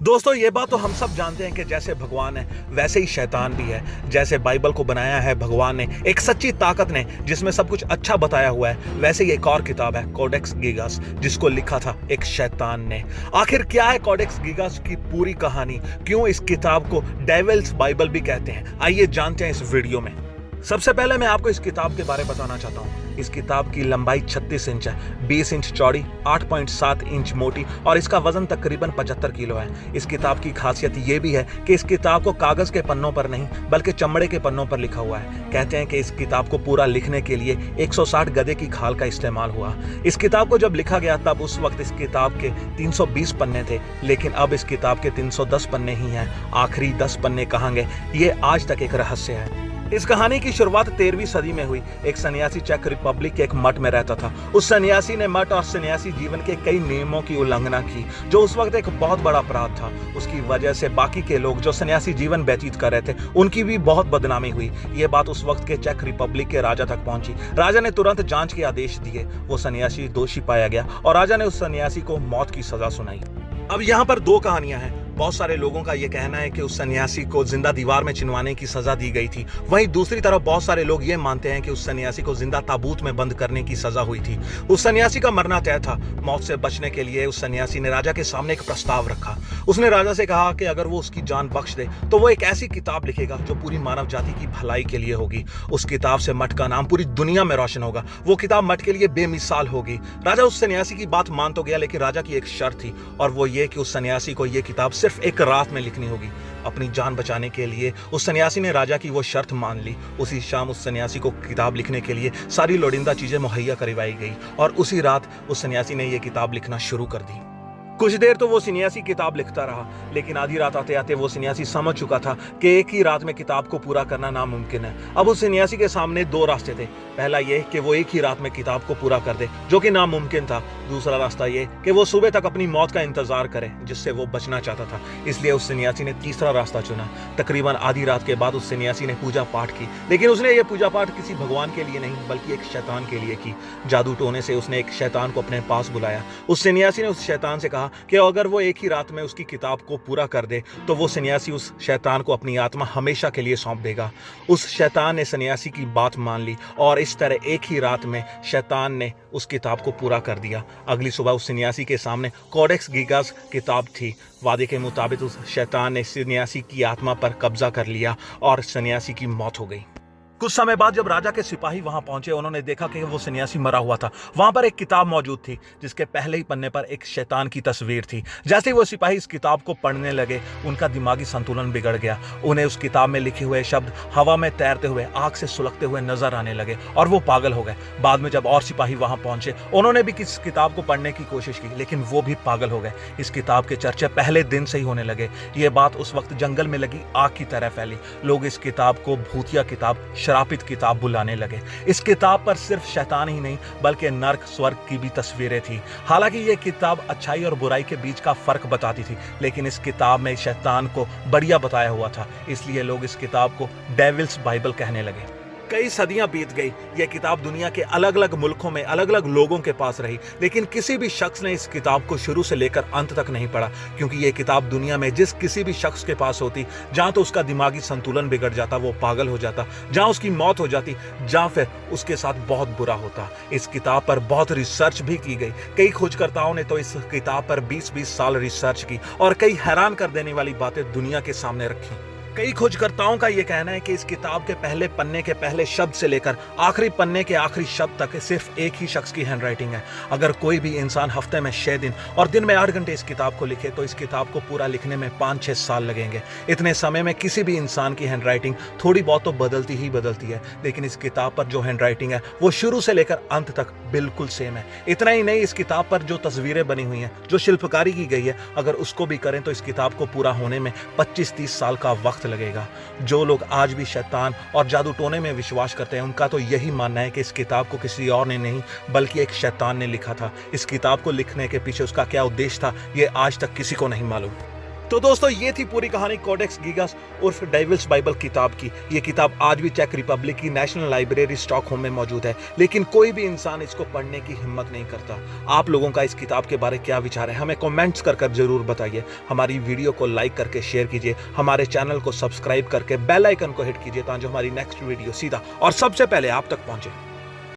दोस्तों ये बात तो हम सब जानते हैं कि जैसे भगवान है वैसे ही शैतान भी है। जैसे बाइबल को बनाया है भगवान ने एक सच्ची ताकत ने जिसमें सब कुछ अच्छा बताया हुआ है, वैसे ही एक और किताब है कोडेक्स गीगास जिसको लिखा था एक शैतान ने। आखिर क्या है कोडेक्स गीगास की पूरी कहानी, क्यों इस किताब को डेविल्स बाइबल भी कहते हैं, आइए जानते हैं इस वीडियो में। सबसे पहले मैं आपको इस किताब के बारे में बताना चाहता हूँ। इस किताब की लंबाई 36 इंच है, 20 इंच चौड़ी, 8.7 इंच मोटी और इसका वजन तकरीबन 75 किलो है। इस किताब की खासियत ये भी है कि इस किताब को कागज के पन्नों पर नहीं बल्कि चमड़े के पन्नों पर लिखा हुआ है। कहते हैं कि इस किताब को पूरा लिखने के लिए 160 गधे की खाल का इस्तेमाल हुआ। इस किताब को जब लिखा गया तब उस वक्त इस किताब के 320 पन्ने थे, लेकिन अब इस किताब के 310 पन्ने ही हैं। आखिरी 10 पन्ने कहाँ गए, ये आज तक एक रहस्य है। इस कहानी की शुरुआत 13वीं सदी में हुई। एक सन्यासी चेक रिपब्लिक के एक मठ में रहता था। उस सन्यासी ने मठ और सन्यासी जीवन के कई नियमों की उल्लंघना की, जो उस वक्त एक बहुत बड़ा अपराध था। उसकी वजह से बाकी के लोग जो सन्यासी जीवन व्यतीत कर रहे थे उनकी भी बहुत बदनामी हुई। ये बात उस वक्त के चेक रिपब्लिक के राजा तक पहुंची। राजा ने तुरंत जांच के आदेश दिए। वो सन्यासी दोषी पाया गया और राजा ने उस सन्यासी को मौत की सजा सुनाई। अब यहाँ पर दो कहानियां हैं। बहुत सारे लोगों का यह कहना है कि उस सन्यासी को जिंदा दीवार में चिनवाने की सजा दी गई थी। वहीं दूसरी तरफ बहुत सारे लोग ये मानते हैं कि उस सन्यासी को जिंदा ताबूत में बंद करने की सजा हुई थी। उस सन्यासी का मरना तय था। मौत से बचने के लिए उस सन्यासी ने राजा के सामने एक प्रस्ताव रखा। उसने राजा से कहा कि अगर वो उसकी जान बख्श दे तो वो एक ऐसी किताब लिखेगा जो पूरी मानव जाति की भलाई के लिए होगी। उस किताब से मठ का नाम पूरी दुनिया में रोशन होगा। वो किताब मठ के लिए बेमिसाल होगी। राजा उस सन्यासी की बात मान तो गया, लेकिन राजा की एक शर्त थी और वो ये कि उस सन्यासी को ये किताब सिर्फ एक रात में लिखनी होगी। अपनी जान बचाने के लिए उस सन्यासी ने राजा की वो शर्त मान ली। उसी शाम उस सन्यासी को किताब लिखने के लिए सारी लोड़ींदा चीजें मुहैया करवाई गई और उसी रात उस सन्यासी ने ये किताब लिखना शुरू कर दी। कुछ देर तो वो सन्यासी किताब लिखता रहा, लेकिन आधी रात आते आते वो सन्यासी समझ चुका था कि एक ही रात में किताब को पूरा करना नामुमकिन है। अब उस सन्यासी के सामने दो रास्ते थे। पहला ये कि वो एक ही रात में किताब को पूरा कर दे, जो कि नामुमकिन था। दूसरा रास्ता ये कि वो सुबह तक अपनी मौत का इंतजार करे, जिससे वो बचना चाहता था। इसलिए उस सन्यासी ने तीसरा रास्ता चुना। तकरीबन आधी रात के बाद उस सन्यासी ने पूजा पाठ की, लेकिन उसने ये पूजा पाठ किसी भगवान के लिए नहीं बल्कि एक शैतान के लिए की। जादू टोने से उसने एक शैतान को अपने पास बुलाया। उस सन्यासी ने उस शैतान से कहा कि अगर वो एक ही रात में उसकी किताब को पूरा कर दे तो वो सन्यासी उस शैतान को अपनी आत्मा हमेशा के लिए सौंप देगा। उस शैतान ने सन्यासी की बात मान ली और इस तरह एक ही रात में शैतान ने उस किताब को पूरा कर दिया। अगली सुबह उस सन्यासी के सामने कोडेक्स गीगास किताब थी। वादे के मुताबिक उस शैतान ने सन्यासी की आत्मा पर कब्जा कर लिया और सन्यासी की मौत हो गई। कुछ समय बाद जब राजा के सिपाही वहां पहुंचे, उन्होंने देखा कि वो सन्यासी मरा हुआ था। वहां पर एक किताब मौजूद थी जिसके पहले ही पन्ने पर एक शैतान की तस्वीर थी। जैसे ही वो सिपाही इस किताब को पढ़ने लगे, उनका दिमागी संतुलन बिगड़ गया। उन्हें उस किताब में लिखे हुए शब्द हवा में तैरते हुए, आग से सुलगते हुए नजर आने लगे और वो पागल हो गए। बाद में जब और सिपाही वहां पहुंचे, उन्होंने भी इस किताब को पढ़ने की कोशिश की, लेकिन वो भी पागल हो गए। इस किताब के चर्चे पहले दिन से ही होने लगे। ये बात उस वक्त जंगल में लगी आग की तरह फैली। लोग इस किताब को भूतिया किताब, श्रापित किताब बुलाने लगे। इस किताब पर सिर्फ शैतान ही नहीं बल्कि नर्क, स्वर्ग की भी तस्वीरें थी। हालांकि यह किताब अच्छाई और बुराई के बीच का फर्क बताती थी, लेकिन इस किताब में शैतान को बढ़िया बताया हुआ था। इसलिए लोग इस किताब को डेविल्स बाइबल कहने लगे। कई सदियां बीत गई। यह किताब दुनिया के अलग अलग मुल्कों में अलग अलग लोगों के पास रही, लेकिन किसी भी शख्स ने इस किताब को शुरू से लेकर अंत तक नहीं पढ़ा, क्योंकि यह किताब दुनिया में जिस किसी भी शख्स के पास होती, जहां तो उसका दिमागी संतुलन बिगड़ जाता, वो पागल हो जाता, जहां उसकी मौत हो जाती, जहां फिर उसके साथ बहुत बुरा होता। इस किताब पर बहुत रिसर्च भी की गई। कई खोजकर्ताओं ने तो इस किताब पर 20-20 साल रिसर्च की और कई हैरान कर देने वाली बातें दुनिया के सामने रखी। कई खोजकर्ताओं का यह कहना है कि इस किताब के पहले पन्ने के पहले शब्द से लेकर आखिरी पन्ने के आखिरी शब्द तक सिर्फ एक ही शख्स की हैंडराइटिंग है। अगर कोई भी इंसान हफ्ते में 6 दिन और दिन में 8 घंटे इस किताब को लिखे तो इस किताब को पूरा लिखने में 5-6 साल लगेंगे। इतने समय में किसी भी इंसान की हैंडराइटिंग थोड़ी बहुत तो बदलती ही बदलती है, लेकिन इस किताब पर जो हैंडराइटिंग है वो शुरू से लेकर अंत तक बिल्कुल सेम है। इतना ही नहीं, इस किताब पर जो तस्वीरें बनी हुई हैं, जो शिल्पकारी की गई है, अगर उसको भी करें तो इस किताब को पूरा होने में 25-30 साल का वक्त लगेगा। जो लोग आज भी शैतान और जादू टोने में विश्वास करते हैं, उनका तो यही मानना है कि इस किताब को किसी और ने नहीं बल्कि एक शैतान ने लिखा था। इस किताब को लिखने के पीछे उसका क्या उद्देश्य था, ये आज तक किसी को नहीं मालूम। तो दोस्तों ये थी पूरी कहानी कोडेक्स गीगास उर्फ डेविल्स बाइबल किताब की। ये किताब आज भी चेक रिपब्लिक की नेशनल लाइब्रेरी स्टॉकहोम में मौजूद है, लेकिन कोई भी इंसान इसको पढ़ने की हिम्मत नहीं करता। आप लोगों का इस किताब के बारे क्या विचार है, हमें कमेंट्स कर जरूर बताइए। हमारी वीडियो को लाइक करके शेयर कीजिए, हमारे चैनल को सब्सक्राइब करके बेल आइकन को हिट कीजिए ताकि हमारी नेक्स्ट वीडियो सीधा और सबसे पहले आप तक पहुंचे।